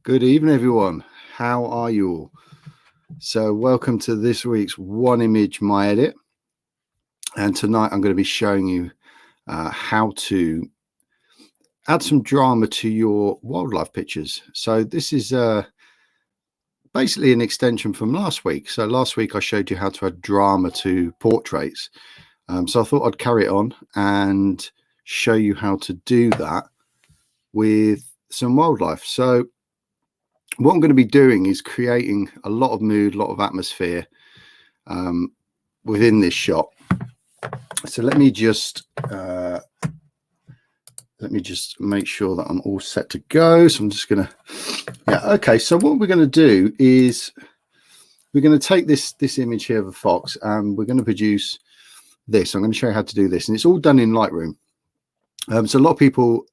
Good evening, everyone. How are you all? So welcome to this week's One Image My Edit. And tonight I'm going to be showing you how to add some drama to your wildlife pictures. So this is basically an extension from last week. So last week I showed you how to add drama to portraits. So I thought I'd carry it on and show you how to do that with some wildlife. So what I'm going to be doing is creating a lot of mood, a lot of atmosphere within this shot. So let me just make sure that I'm all set to go. So I'm just going to, okay. So what we're going to do is we're going to take this image here of a fox and we're going to produce this. I'm going to show you how to do this, and it's all done in Lightroom. So a lot of people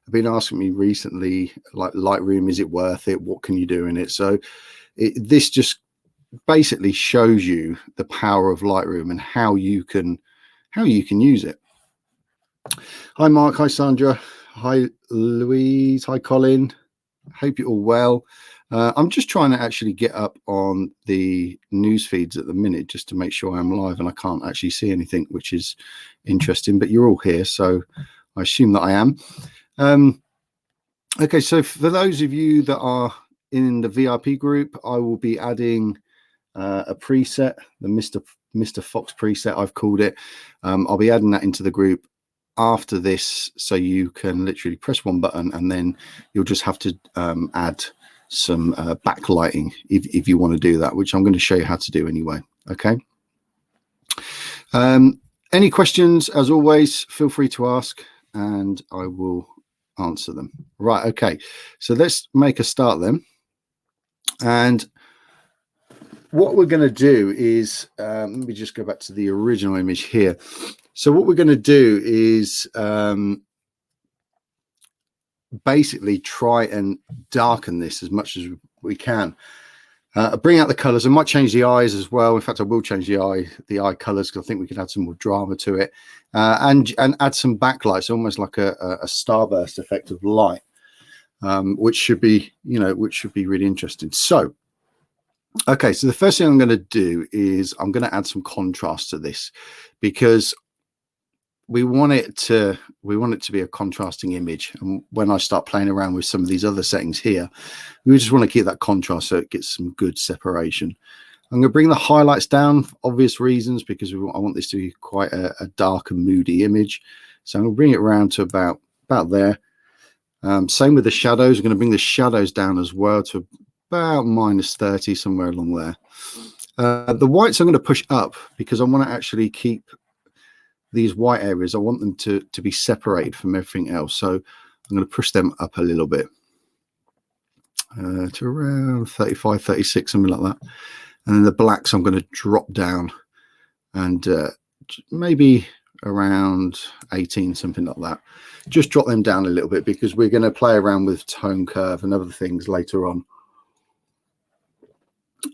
have been asking me recently, like, Lightroom, is it worth it? What can you do in it? So this just basically shows you the power of Lightroom and how you can use it. Hi Mark, hi Sandra, hi Louise, hi Colin. Hope you're all well. I'm just trying to actually get up on the news feeds at the minute just to make sure I'm live, and I can't actually see anything, which is interesting, but you're all here, so I assume that I am. Okay, so for those of you that are in the VIP group, I will be adding a preset, the Mr. Fox preset, I've called it. I'll be adding that into the group after this, so you can literally press one button and then you'll just have to add some backlighting if you want to do that, which I'm going to show you how to do anyway. Okay. Any questions, as always, feel free to ask and I will answer them. Right, okay, so let's make a start then. And what we're going to do is let me just go back to the original image here. So what we're going to do is basically try and darken this as much as we can. Bring out the colors. I might change the eyes as well. In fact, I will change the eye colors because I think we can add some more drama to it, and add some backlights, almost like a starburst effect of light, which should be really interesting. So okay, so the first thing I'm going to do is I'm going to add some contrast to this, because we want it to be a contrasting image. And when I start playing around with some of these other settings here, we just want to keep that contrast so it gets some good separation. I'm going to bring the highlights down for obvious reasons, because I want this to be quite a dark and moody image. So I'm going to bring it around to about there. Same with the shadows. I'm going to bring the shadows down as well to about -30, somewhere along there. The whites I'm going to push up because I want to actually keep these white areas. I want them to be separated from everything else. So I'm going to push them up a little bit to around 35, 36, something like that. And then the blacks I'm going to drop down and maybe around 18, something like that. Just drop them down a little bit because we're going to play around with tone curve and other things later on.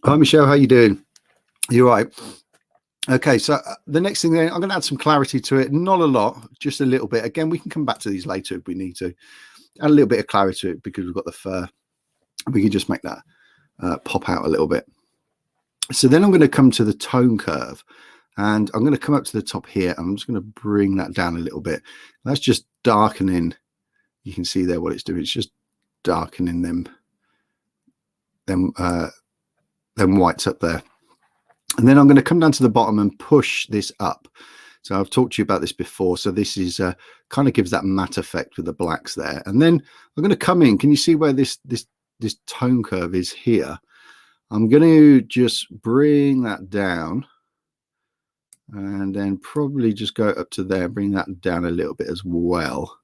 Hi Michelle, how you doing? You all right? Okay, so the next thing, I'm going to add some clarity to it. Not a lot, just a little bit. Again, we can come back to these later if we need to. Add a little bit of clarity to it because we've got the fur. We can just make that pop out a little bit. So then I'm going to come to the tone curve, and I'm going to come up to the top here. I'm just going to bring that down a little bit. That's just darkening. You can see there what it's doing. It's just darkening them whites up there. And then I'm going to come down to the bottom and push this up. So I've talked to you about this before. So this is kind of gives that matte effect with the blacks there. And then I'm going to come in. Can you see where this tone curve is here? I'm going to just bring that down and then probably just go up to there, bring that down a little bit as well.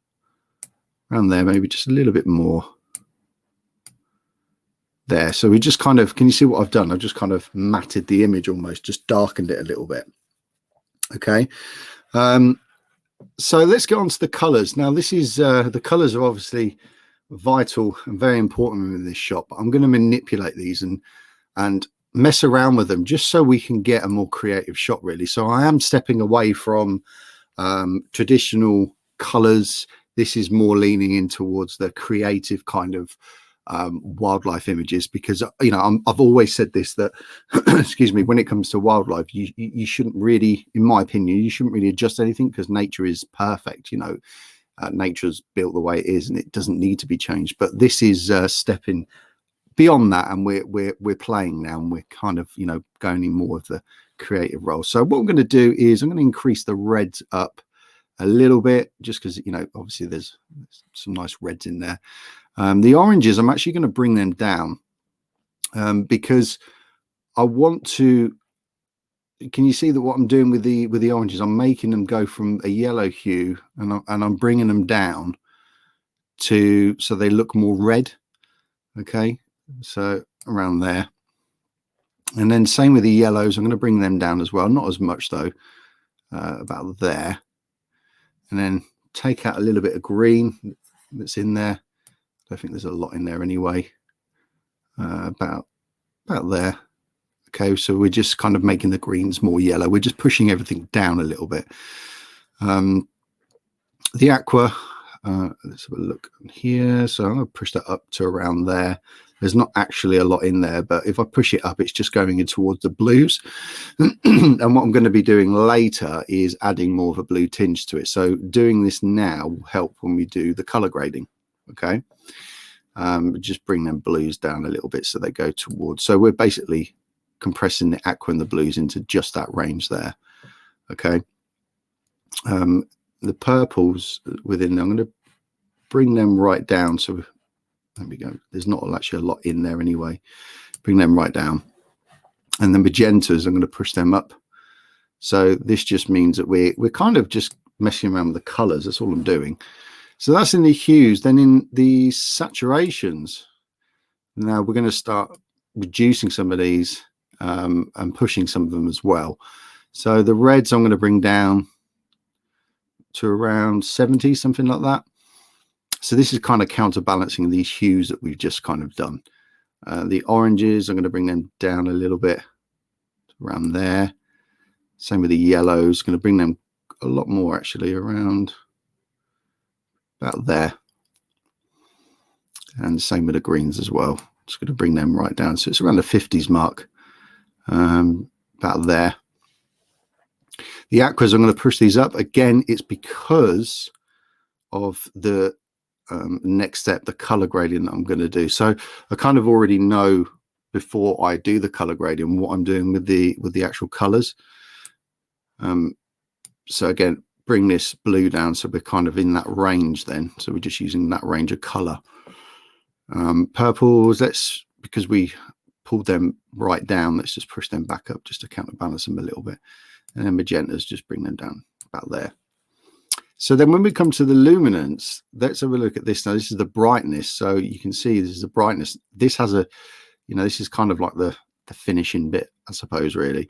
Around there, maybe just a little bit more. There, so we just kind of, can you see what I've done? I've just kind of matted the image, almost just darkened it a little bit. Okay, so let's get on to the colors. Now this is the colors are obviously vital and very important in this shot, but I'm going to manipulate these and mess around with them just so we can get a more creative shot, really. So I am stepping away from traditional colors. This is more leaning in towards the creative kind of wildlife images, because you know I've always said this, that excuse me, when it comes to wildlife, you shouldn't really, in my opinion, you shouldn't really adjust anything, because nature is perfect. You know, nature's built the way it is, and it doesn't need to be changed. But this is stepping beyond that, and we're playing now, and we're kind of, you know, going in more of the creative role. So what I'm going to do is I'm going to increase the reds up a little bit, just because, you know, obviously there's some nice reds in there. The oranges, I'm actually going to bring them down, because I want to. Can you see that what I'm doing with the oranges? I'm making them go from a yellow hue, and I'm bringing them down to, so they look more red. Okay, so around there. And then same with the yellows, I'm going to bring them down as well, not as much though, about there. And then take out a little bit of green that's in there. I don't think there's a lot in there anyway. About there. Okay, so we're just kind of making the greens more yellow. We're just pushing everything down a little bit. The aqua, let's have a look here. So I'm going to push that up to around there. There's not actually a lot in there, but if I push it up, it's just going in towards the blues. And what I'm going to be doing later is adding more of a blue tinge to it. So doing this now will help when we do the color grading. Okay, just bring them blues down a little bit so they go towards. So we're basically compressing the aqua and the blues into just that range there. Okay, the purples within there, I'm going to bring them right down. So there we go. There's not actually a lot in there anyway. Bring them right down. And the magentas, I'm going to push them up. So this just means that we're kind of just messing around with the colors. That's all I'm doing. So that's in the hues. Then in the saturations, now we're going to start reducing some of these and pushing some of them as well. So the reds I'm going to bring down to around 70, something like that. So this is kind of counterbalancing these hues that we've just kind of done. The oranges, I'm going to bring them down a little bit around there. Same with the yellows, going to bring them a lot more actually, around about there. And same with the greens as well. Just going to bring them right down. So it's around the 50s mark, about there. The aquas, I'm going to push these up. Again, it's because of the next step, the color grading that I'm going to do. So I kind of already know before I do the color grading what I'm doing with the actual colors. So again, bring this blue down so we're kind of in that range then. So we're just using that range of color. Purples, because we pulled them right down, let's just push them back up just to counterbalance them a little bit. And then magentas, just bring them down about there. So then when we come to the luminance, let's have a look at this. Now this is the brightness. So you can see this is the brightness. This has a, you know, this is kind of like the finishing bit, I suppose, really.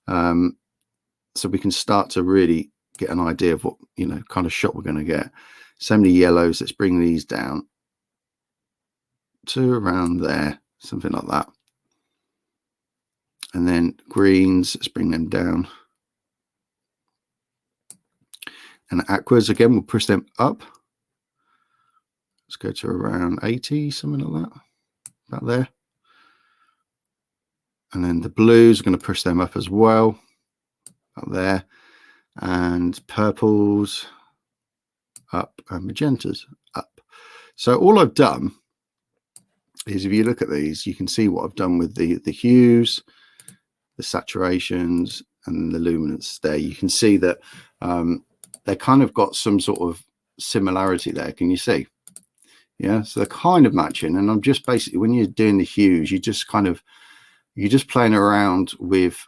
So we can start to really get an idea of what, you know, kind of shot we're going to get. So many yellows, let's bring these down to around there, something like that. And then greens, let's bring them down. And aquas, again, we'll push them up. Let's go to around 80, something like that, about there. And then the blues, are going to push them up as well, about there. And purples up, and magentas up. So all I've done is, if you look at these, you can see what I've done with the hues, the saturations, and the luminance there. You can see that they kind of got some sort of similarity there. Can you see? Yeah, so they're kind of matching. And I'm just basically, when you're doing the hues, you're just playing around with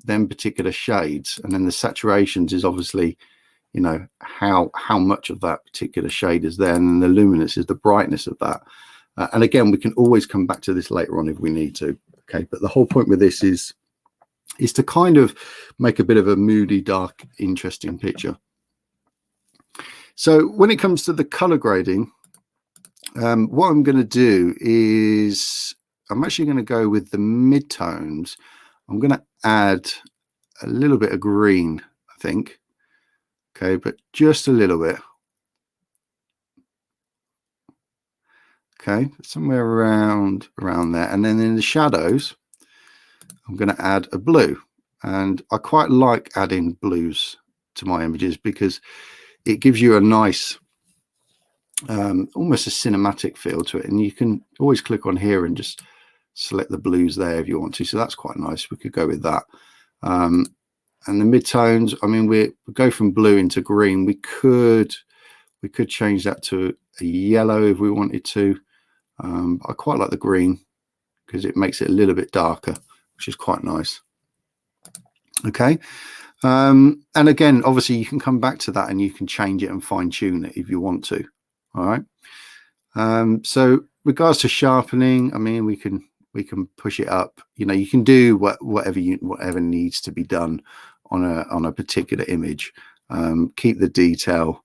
them particular shades, and then the saturations is obviously, you know, how much of that particular shade is there, and then the luminance is the brightness of that. And again, we can always come back to this later on if we need to. Okay, but the whole point with this is to kind of make a bit of a moody, dark, interesting picture. So when it comes to the color grading, what I'm going to do is I'm actually going to go with the midtones. I'm going to add a little bit of green, I think. Okay, but just a little bit. Okay, somewhere around there. And then in the shadows, I'm going to add a blue. And I quite like adding blues to my images because it gives you a nice, almost a cinematic feel to it. And you can always click on here and just select the blues there if you want to. So that's quite nice. We could go with that. And the midtones, I mean, we go from blue into green. We could change that to a yellow if we wanted to. I quite like the green because it makes it a little bit darker, which is quite nice. Okay. And again, obviously you can come back to that and you can change it and fine tune it if you want to. All right. So regards to sharpening, I mean, we can push it up. You know, you can do whatever needs to be done on a particular image. Keep the detail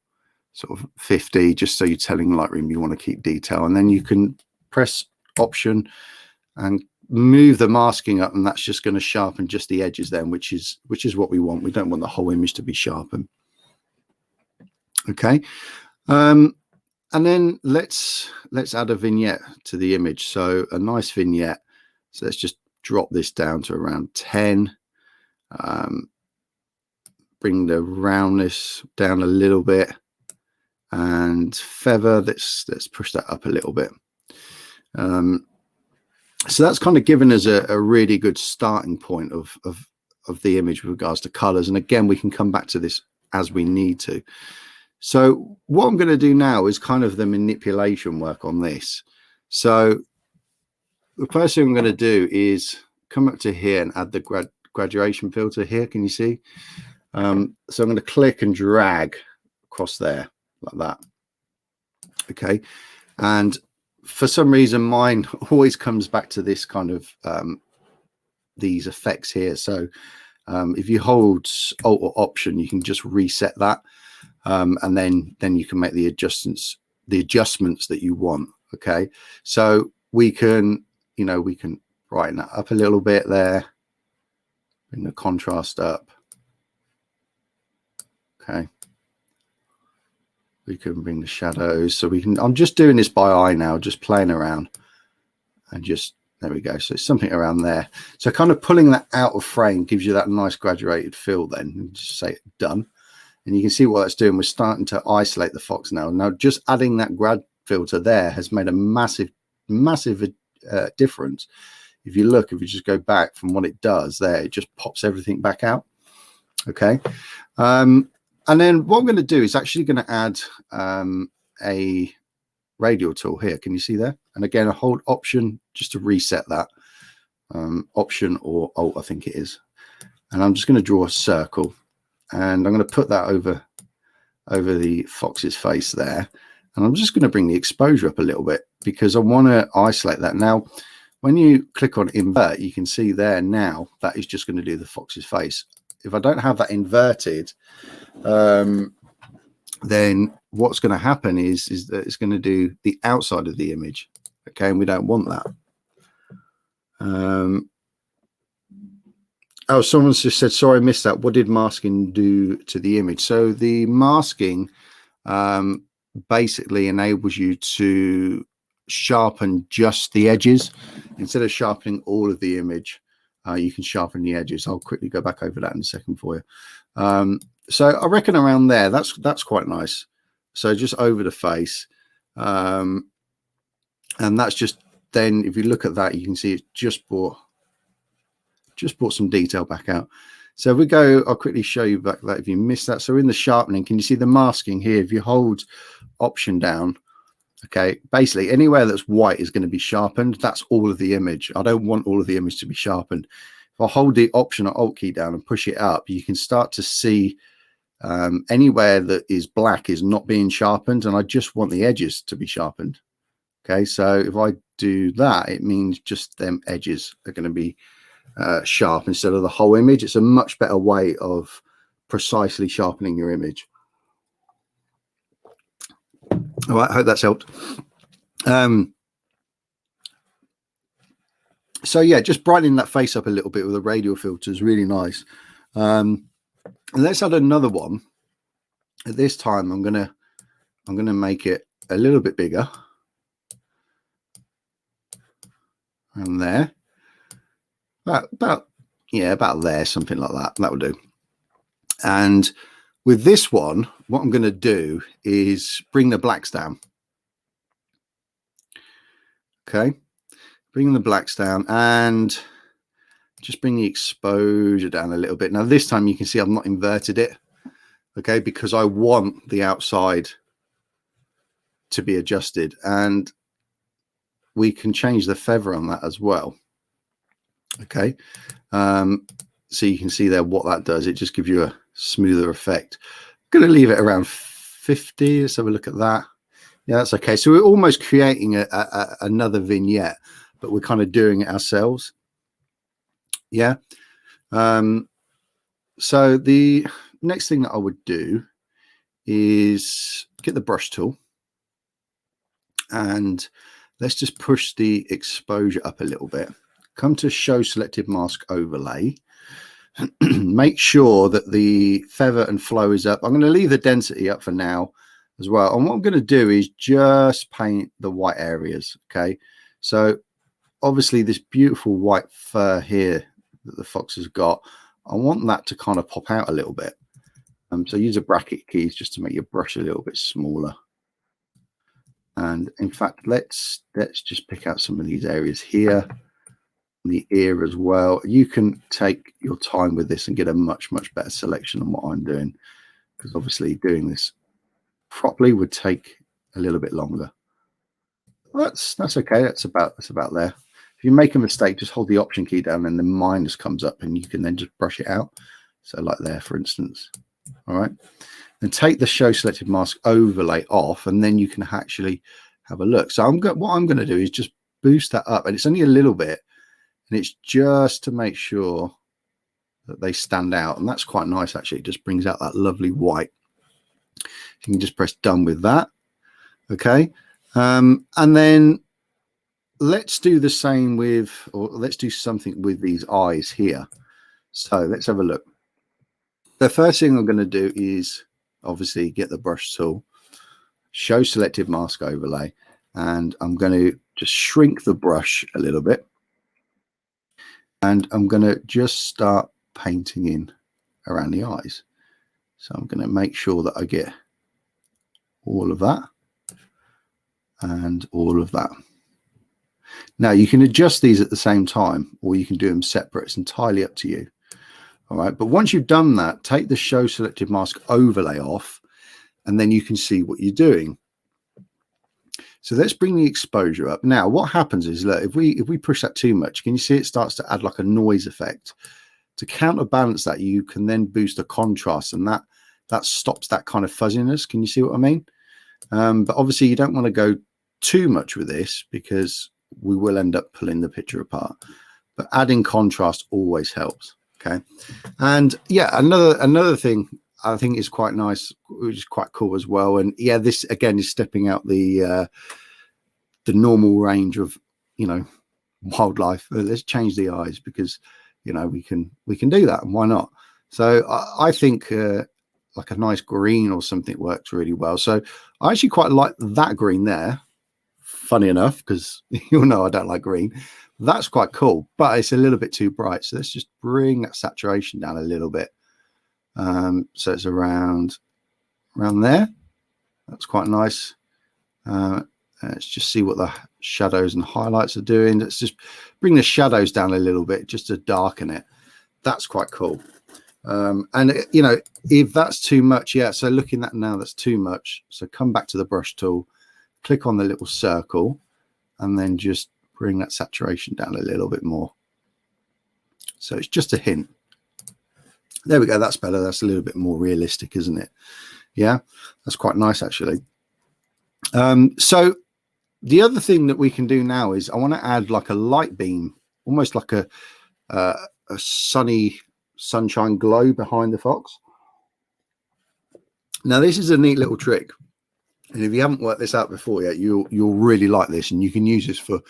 sort of 50, just so you're telling Lightroom you want to keep detail, and then you can press Option and move the masking up, and that's just going to sharpen just the edges then, which is what we want. We don't want the whole image to be sharpened. Okay. And then let's add a vignette to the image. So a nice vignette. So let's just drop this down to around 10. Bring the roundness down a little bit, and feather, let's push that up a little bit. So that's kind of given us a really good starting point of the image with regards to colors. And again, we can come back to this as we need to. So what I'm going to do now is kind of the manipulation work on this. So the first thing I'm going to do is come up to here and add the graduation filter here. Can you see? So I'm going to click and drag across there like that. Okay. And for some reason, mine always comes back to this kind of these effects here. So if you hold Alt or Option, you can just reset that. And then you can make the adjustments that you want. Okay, so we can, you know, we can brighten that up a little bit there, bring the contrast up. Okay, we can bring the shadows, so we can, I'm just doing this by eye now, just playing around, and just, there we go. So it's something around there. So kind of pulling that out of frame gives you that nice graduated feel then, and just say done. And you can see what that's doing. We're starting to isolate the fox now. Now, just adding that grad filter there has made a massive difference. If you look, if you just go back from what it does there, it just pops everything back out. Okay. And then what I'm going to do is actually going to add a radial tool here. Can you see there? And again, I hold Option just to reset that. Option or Alt, I think it is. And I'm just going to draw a circle. And I'm going to put that over the fox's face there. And I'm just going to bring the exposure up a little bit because I want to isolate that. Now, when you click on invert, you can see there now that is just going to do the fox's face. If I don't have that inverted, then what's going to happen is that it's going to do the outside of the image. Okay, and we don't want that. Oh, someone's just said, sorry, I missed that. What did masking do to the image? So the masking basically enables you to sharpen just the edges. Instead of sharpening all of the image, you can sharpen the edges. I'll quickly go back over that in a second for you. So I reckon around there, that's quite nice. So just over the face. And that's just, then if you look at that, you can see it's just brought some detail back out. So if we go, I'll quickly show you back that if you missed that. So in the sharpening, can you see the masking here? If you hold Option down, okay, basically anywhere that's white is going to be sharpened. That's all of the image. I don't want all of the image to be sharpened. If I hold the Option or Alt key down and push it up, you can start to see anywhere that is black is not being sharpened, and I just want the edges to be sharpened. Okay, so if I do that, it means just them edges are going to be sharp instead of the whole image. It's a much better way of precisely sharpening your image. All right, I hope that's helped. So yeah, just brightening that face up a little bit with a radial filter is really nice. And let's add another one. At this time, I'm gonna make it a little bit bigger. around there, about there, something like that. That will do. And with this one, what I'm going to do is bring the blacks down. Okay, bring the blacks down and just bring the exposure down a little bit. Now this time you can see I've not inverted it, okay, because I want the outside to be adjusted, and we can change the feather on that as well. Okay, so you can see there what that does. It just gives you a smoother effect. I'm going to leave it around 50. Let's have a look at that. Yeah, that's okay. So we're almost creating another vignette, but we're kind of doing it ourselves. Yeah. So the next thing that I would do is get the brush tool and let's just push the exposure up a little bit. Come to show selected mask overlay. Make sure that the feather and flow is up. I'm going to leave the density up for now as well. And what I'm going to do is just paint the white areas. Okay. So obviously this beautiful white fur here that the fox has got, I want that to kind of pop out a little bit. So use the bracket keys just to make your brush a little bit smaller. And in fact, let's just pick out some of these areas here, the ear as well. You can take your time with this and get a much better selection than what I'm doing, because obviously doing this properly would take a little bit longer. Well, that's okay. That's about there. If you make a mistake, just hold the option key down and the minus comes up and you can then just brush it out. So like there, for instance. All right. And take the show selected mask overlay off, and then you can actually have a look. So what I'm going to do is just boost that up, and it's only a little bit, and it's just to make sure that they stand out, and that's quite nice actually. It just brings out that lovely white. You can just press done with that. Okay. And then let's do the same with, or let's do something with these eyes here. So let's have a look. The first thing I'm going to do is obviously get the brush tool, show selected mask overlay, and I'm going to just shrink the brush a little bit, and I'm going to just start painting in around the eyes. So I'm going to make sure that I get all of that and all of that. Now you can adjust these at the same time, or you can do them separate. It's entirely up to you. All right, but once you've done that, take the show selected mask overlay off, and then you can see what you're doing. So let's bring the exposure up. Now what happens is, look, if we push that too much, can you see it starts to add like a noise effect? To counterbalance that, you can then boost the contrast, and that stops that kind of fuzziness. Can you see what I mean? But obviously you don't want to go too much with this, because we will end up pulling the picture apart. But adding contrast always helps. Okay. And yeah, another thing I think is quite nice, which is quite cool as well. And yeah, this again is stepping out the normal range of, you know, wildlife. Let's change the eyes, because, you know, we can do that, and why not? So I think like a nice green or something works really well. So I actually quite like that green there. Funny enough, because you'll know I don't like green. That's quite cool, but it's a little bit too bright. So let's just bring that saturation down a little bit. So it's around there. That's quite nice. Let's just see what the shadows and highlights are doing. Let's just bring the shadows down a little bit just to darken it. That's quite cool. And you know, if that's too much, yeah, so looking at that now, that's too much. So come back to the brush tool, click on the little circle, and then just bring that saturation down a little bit more. So it's just a hint. There we go. That's better. That's a little bit more realistic, isn't it? Yeah, that's quite nice actually. So the other thing that we can do now is I want to add like a light beam, almost like a sunshine glow behind the fox. Now this is a neat little trick, and if you haven't worked this out before yet, you'll really like this, and you can use this for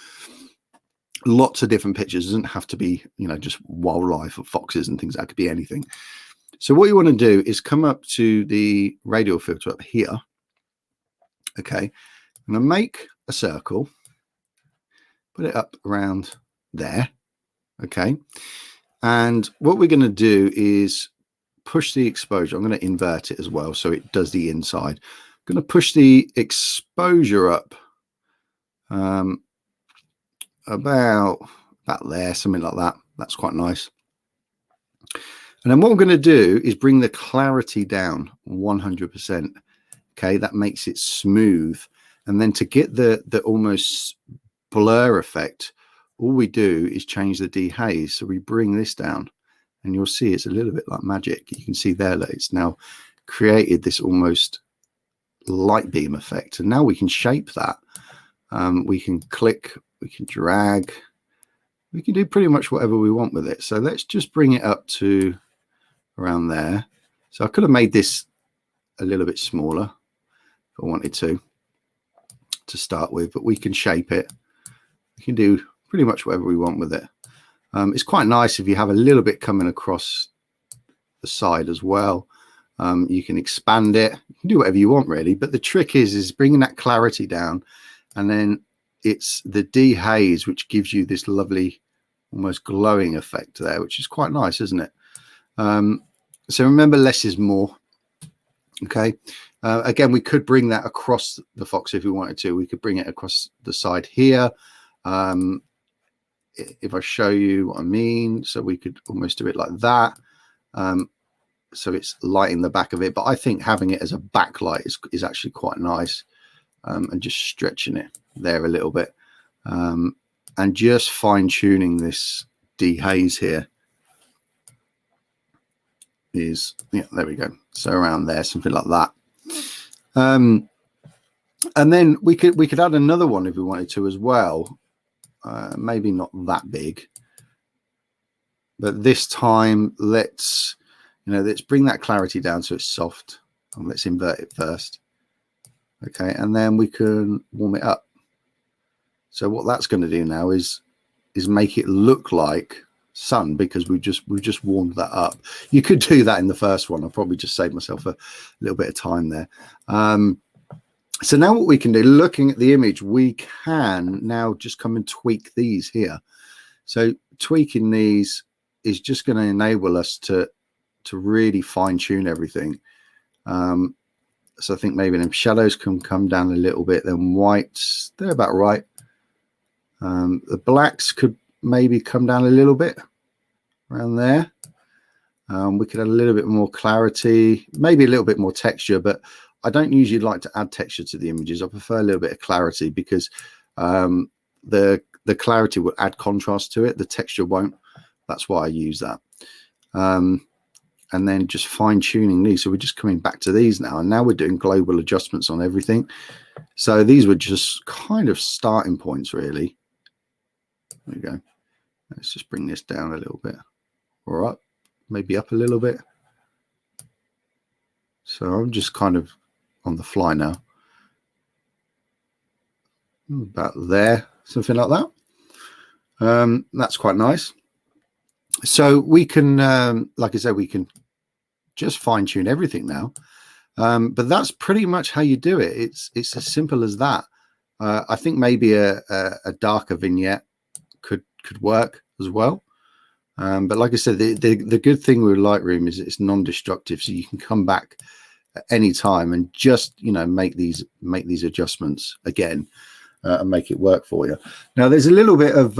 lots of different pictures. It doesn't have to be, you know, just wildlife or foxes and things. That could be anything. So what you want to do is come up to the radial filter up here. Okay, I'm going to make a circle, put it up around there. Okay, and what we're going to do is push the exposure. I'm going to invert it as well so it does the inside. I'm going to push the exposure up about there, something like that. That's quite nice. And then what we're going to do is bring the clarity down 100%. Okay, that makes it smooth. And then to get the almost blur effect, all we do is change the dehaze. So we bring this down, and you'll see it's a little bit like magic. You can see there that it's now created this almost light beam effect. And now we can shape that. We can click, we can drag, we can do pretty much whatever we want with it. So let's just bring it up to around there. So I could have made this a little bit smaller if I wanted to start with, but we can shape it. We can do pretty much whatever we want with it. It's quite nice if you have a little bit coming across the side as well. You can expand it, you can do whatever you want really, but the trick is bringing that clarity down, and then it's the dehaze which gives you this lovely almost glowing effect there, which is quite nice, isn't it? So remember, less is more. Okay, again, we could bring that across the fox if we wanted to. We could bring it across the side here. If I show you what I mean, so we could almost do it like that. So it's lighting the back of it, but I think having it as a backlight is actually quite nice. And just stretching it there a little bit, and just fine-tuning this dehaze here is, yeah, there we go. So around there, something like that. And then we could add another one if we wanted to as well. Maybe not that big, but this time let's bring that clarity down so it's soft, and let's invert it first. Okay, and then we can warm it up. So what that's going to do now is make it look like sun, because we just warmed that up. You could do that in the first one. I'll probably just save myself a little bit of time there. So now what we can do, looking at the image, we can now just come and tweak these here. So tweaking these is just going to enable us to really fine tune everything. So I think maybe them shadows can come down a little bit, then whites, they're about right. The blacks could maybe come down a little bit around there. We could add a little bit more clarity, maybe a little bit more texture, but I don't usually like to add texture to the images. I prefer a little bit of clarity, because the clarity will add contrast to it. The texture won't. That's why I use that. And then just fine tuning these. So we're just coming back to these now, and now we're doing global adjustments on everything. So these were just kind of starting points really. There we go. Let's just bring this down a little bit, or up, maybe up a little bit. So I'm just kind of on the fly now. About there, something like that. That's quite nice. So we can, like I said, we can just fine tune everything now. But that's pretty much how you do it. It's as simple as that. I think maybe a darker vignette could work as well. But like I said, the good thing with Lightroom is it's non-destructive, so you can come back at any time and just make these adjustments again and make it work for you. Now there's a little bit of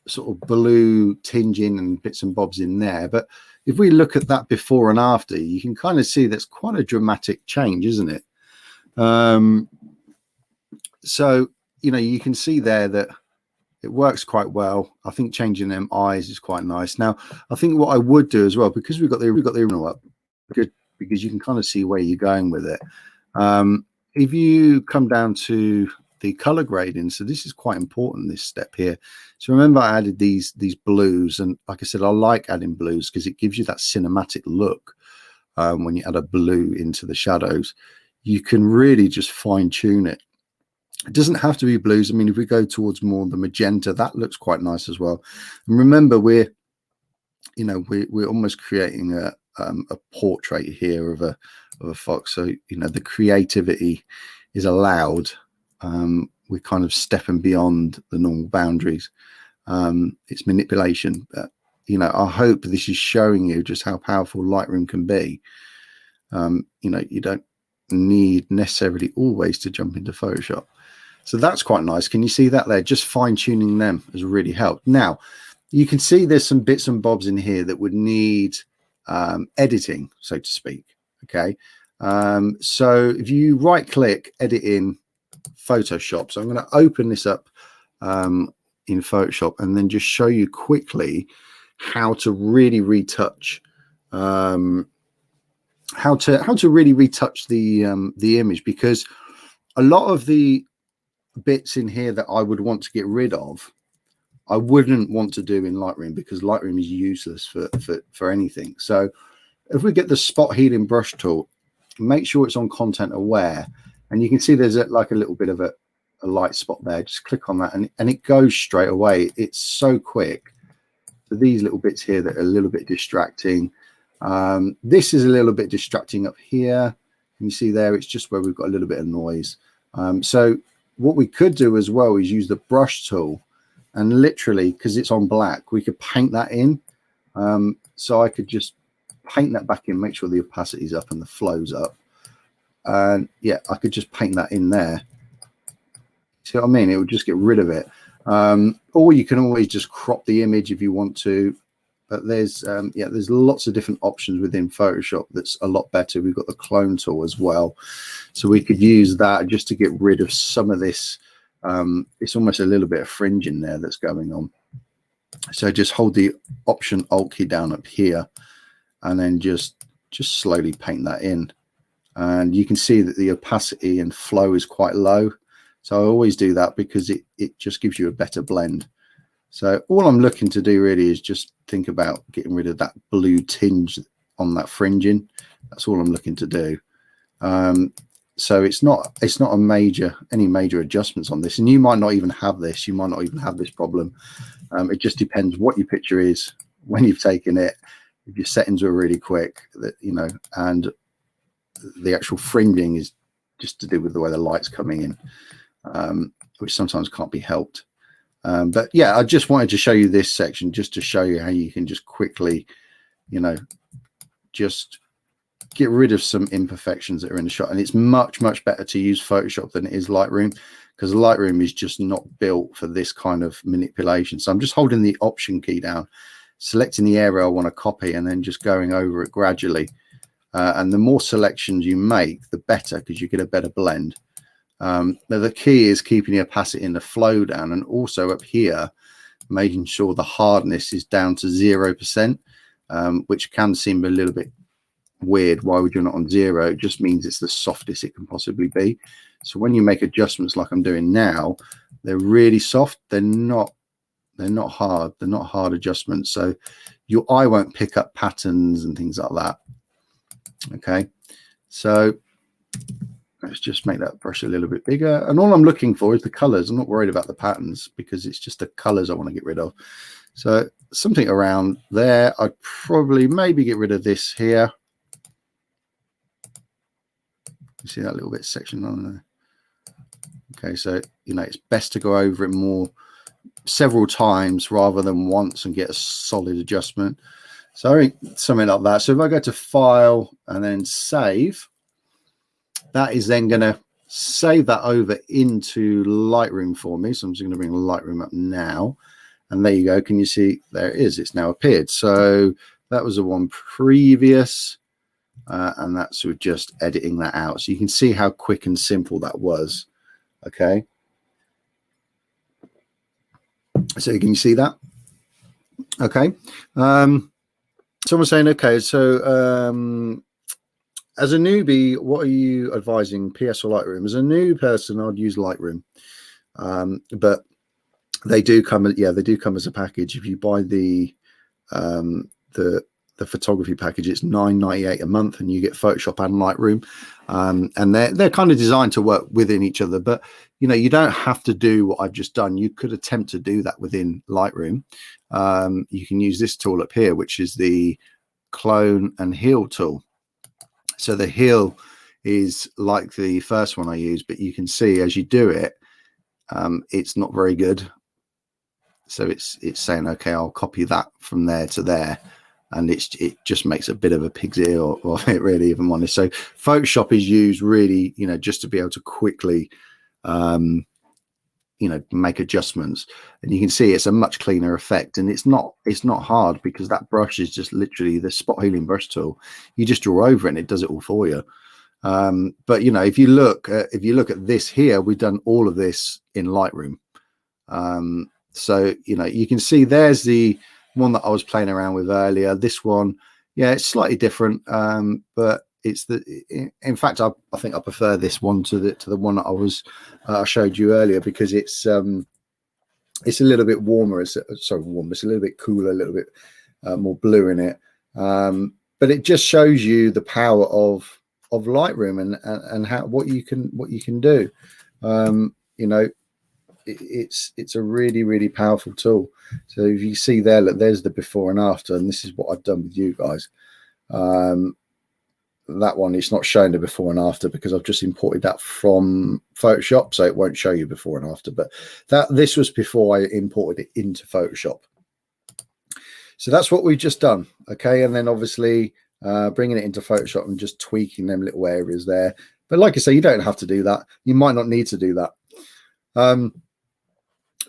sort of blue tinging and bits and bobs in there, but if we look at that before and after, you can kind of see that's quite a dramatic change, isn't it? So you can see there that it works quite well. I think changing them eyes is quite nice. Now I think what I would do as well, because we've got the original up, good, because you can kind of see where you're going with it. If you come down to the color grading, so this is quite important, this step here. So remember, I added these blues, and like I said, I like adding blues because it gives you that cinematic look. When you add a blue into the shadows, you can really just fine tune it. It doesn't have to be blues. I mean, if we go towards more the magenta, that looks quite nice as well. And remember, we're almost creating a portrait here of a fox. So the creativity is allowed. We're kind of stepping beyond the normal boundaries. It's manipulation. But, you know, I hope this is showing you just how powerful Lightroom can be. You know, you don't need necessarily always to jump into Photoshop. So that's quite nice. Can you see that there? Just fine tuning them has really helped. Now, you can see there's some bits and bobs in here that would need editing, so to speak. Okay. So if you right click, edit in Photoshop. So I'm going to open this up in Photoshop and then just show you quickly how to really retouch how to really retouch the image, because a lot of the bits in here that I would want to get rid of, I wouldn't want to do in Lightroom, because Lightroom is useless for anything. So if we get the spot healing brush tool, make sure it's on content aware, and you can see there's like a little bit of a light spot there. Just click on that and it goes straight away. It's so quick. So these little bits here that are a little bit distracting. This is a little bit distracting up here. You see there, it's just where we've got a little bit of noise. So what we could do as well is use the brush tool, and literally, because it's on black, we could paint that in. So I could just paint that back in, make sure the opacity is up and the flow's up. And yeah, I could just paint that in there. See what I mean? It would just get rid of it. Or you can always just crop the image if you want to. But there's yeah, there's lots of different options within Photoshop that's a lot better. We've got the clone tool as well, so we could use that just to get rid of some of this. It's almost a little bit of fringe in there that's going on. So just hold the Option Alt key down up here, and then just slowly paint that in. And you can see that the opacity and flow is quite low. So I always do that because it just gives you a better blend. So all I'm looking to do really is just think about getting rid of that blue tinge on that fringing. That's all I'm looking to do. So it's not any major adjustments on this, and you might not even have this. You might not even have this problem. It just depends what your picture is when you've taken it. If your settings are really quick, that you know, and the actual fringing is just to do with the way the light's coming in, which sometimes can't be helped. But yeah, I just wanted to show you this section just to show you how you can just quickly, you know, just get rid of some imperfections that are in the shot. And it's much better to use Photoshop than it is Lightroom, because Lightroom is just not built for this kind of manipulation. So I'm just holding the Option key down, selecting the area I want to copy, and then just going over it gradually. And the more selections you make, the better, because you get a better blend. Now the key is keeping the opacity and the flow down, and also up here making sure the hardness is down to 0%, which can seem a little bit weird. Why would you not on 0? It just means it's the softest it can possibly be. So when you make adjustments like I'm doing now, they're really soft. They're not hard. They're not hard adjustments, so your eye won't pick up patterns and things like that. Okay, so let's just make that brush a little bit bigger, and all I'm looking for is the colors. I'm not worried about the patterns because it's just the colors I want to get rid of. So something around there. I'd probably maybe get rid of this here. You see that little bit section on there? Okay, so you know, it's best to go over it more several times rather than once and get a solid adjustment. So I think something like that. So if I go to File and then Save, that is then going to save that over into Lightroom for me. So I'm just going to bring Lightroom up now, and there you go. Can you see? There it is. It's now appeared. So that was the one previous, and that's with just editing that out. So you can see how quick and simple that was. Okay. So can you see that? Okay. Someone's saying, okay, so as a newbie, what are you advising, PS or Lightroom? As a new person, I'd use Lightroom, but they do come, yeah, they do come as a package. If you buy the photography package, it's $9.98 a month, and you get Photoshop and Lightroom, and they're kind of designed to work within each other. But you know, you don't have to do what I've just done. You could attempt to do that within Lightroom. You can use this tool up here, which is the Clone and Heal tool. So the Heal is like the first one I used, but you can see as you do it, it's not very good. So it's saying, okay, I'll copy that from there to there, and it just makes a bit of a pig's ear of it, really, if I'm honest. So Photoshop is used really, you know, just to be able to quickly you know, make adjustments, and you can see it's a much cleaner effect, and it's not hard, because that brush is just literally the spot healing brush tool. You just draw over it and it does it all for you. But you know, if you look at this here, we've done all of this in Lightroom. So you know, you can see there's the one that I was playing around with earlier. This one, yeah, it's slightly different, but it's in fact I think I prefer this one to the one that I showed you earlier, because it's a little bit warmer. It's a little bit cooler, a little bit more blue in it, but it just shows you the power of Lightroom and how what you can do. You know, it's a really powerful tool. So if you see there, look, there's the before and after, and this is what I've done with you guys. That one, it's not showing the before and after because I've just imported that from Photoshop, so it won't show you before and after, but this was before I imported it into Photoshop. So that's what we've just done. Okay, and then obviously bringing it into Photoshop and just tweaking them little areas there. But like I say, you don't have to do that. You might not need to do that.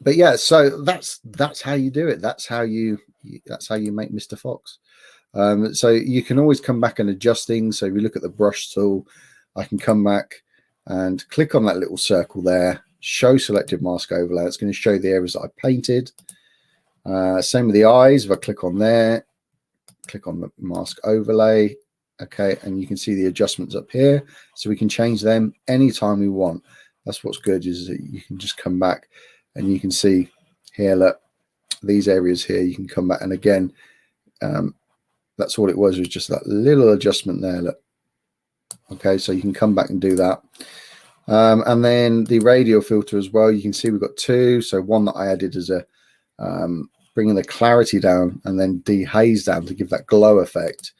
But yeah, so that's how you do it. That's how you make Mr. Fox. So you can always come back and adjust things. So if you look at the brush tool, I can come back and click on that little circle there, show selected mask overlay. It's going to show the areas that I painted. Same with the eyes. If I click on there, click on the mask overlay, okay, and you can see the adjustments up here, so we can change them anytime we want. That's what's good, is that you can just come back and you can see here, look, these areas here, you can come back, and again, that's all it was just that little adjustment there, look. Okay, so you can come back and do that. And then the radial filter as well, you can see we've got two. So one that I added as a bringing the clarity down, and then dehaze down to give that glow effect.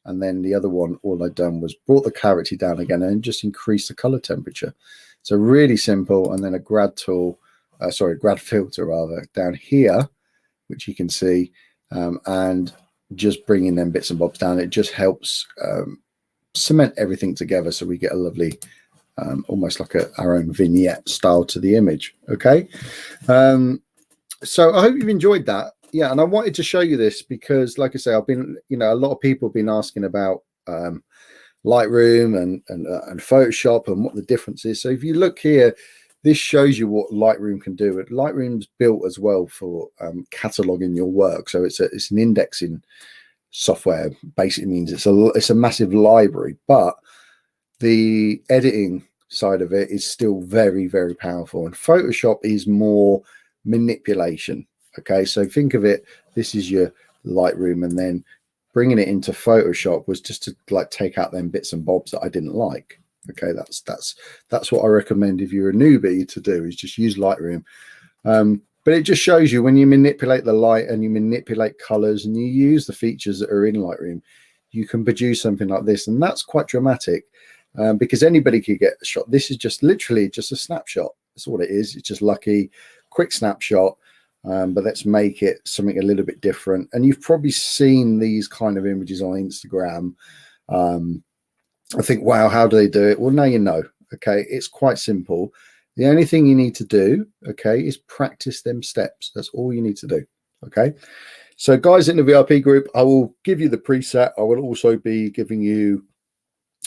And then the other one, all I'd done was brought the clarity down again and just increase the color temperature. So really simple. And then a grad tool, grad filter rather, down here, which you can see, and just bringing them bits and bobs down. It just helps cement everything together, so we get a lovely almost like our own vignette style to the image. Okay, so I hope you've enjoyed that. Yeah, and I wanted to show you this because, like I say, I've been, you know, a lot of people have been asking about Lightroom and Photoshop and what the difference is. So if you look here, this shows you what Lightroom can do. Lightroom's built as well for cataloging your work. So it's an indexing software. Basically means it's a massive library, but the editing side of it is still very powerful. And Photoshop is more manipulation. Okay, so think of it, this is your Lightroom, and then bringing it into Photoshop was just to like take out them bits and bobs that I didn't like. Okay, that's what I recommend if you're a newbie to do, is just use Lightroom. But it just shows you when you manipulate the light and you manipulate colors and you use the features that are in Lightroom, you can produce something like this. And that's quite dramatic because anybody could get a shot. This is just literally just a snapshot. That's what it is. It's just lucky, quick snapshot. But let's make it something a little bit different. And you've probably seen these kind of images on Instagram. I think, wow, how do they do it? Well, now you know. Okay, it's quite simple. The only thing you need to do, okay, is practice them steps. That's all you need to do. Okay, so guys in the VIP group, I will give you the preset. I will also be giving you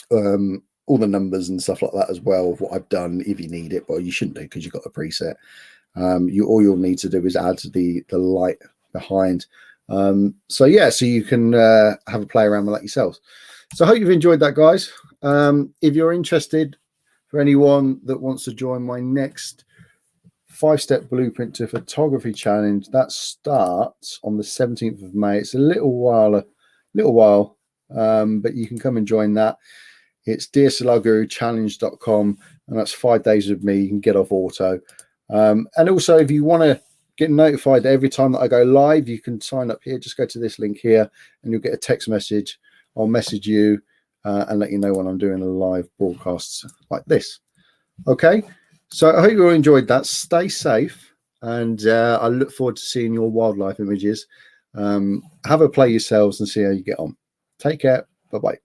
all the numbers and stuff like that as well of what I've done if you need it, but you shouldn't do because you've got the preset. All you'll need to do is add the light behind. So yeah, so you can have a play around with that yourselves. So I hope you've enjoyed that, guys. If you're interested, for anyone that wants to join my next 5-step blueprint to photography challenge, that starts on the 17th of May. It's a little while, but you can come and join that. It's DSLRGuruChallenge.com, and that's 5 days with me. You can get off auto. And also, if you want to get notified every time that I go live, you can sign up here. Just go to this link here and you'll get a text message. I'll message you and let you know when I'm doing a live broadcasts like this. Okay, so I hope you all enjoyed that. Stay safe. and I look forward to seeing your wildlife images. Have a play yourselves and see how you get on. Take care. Bye-bye.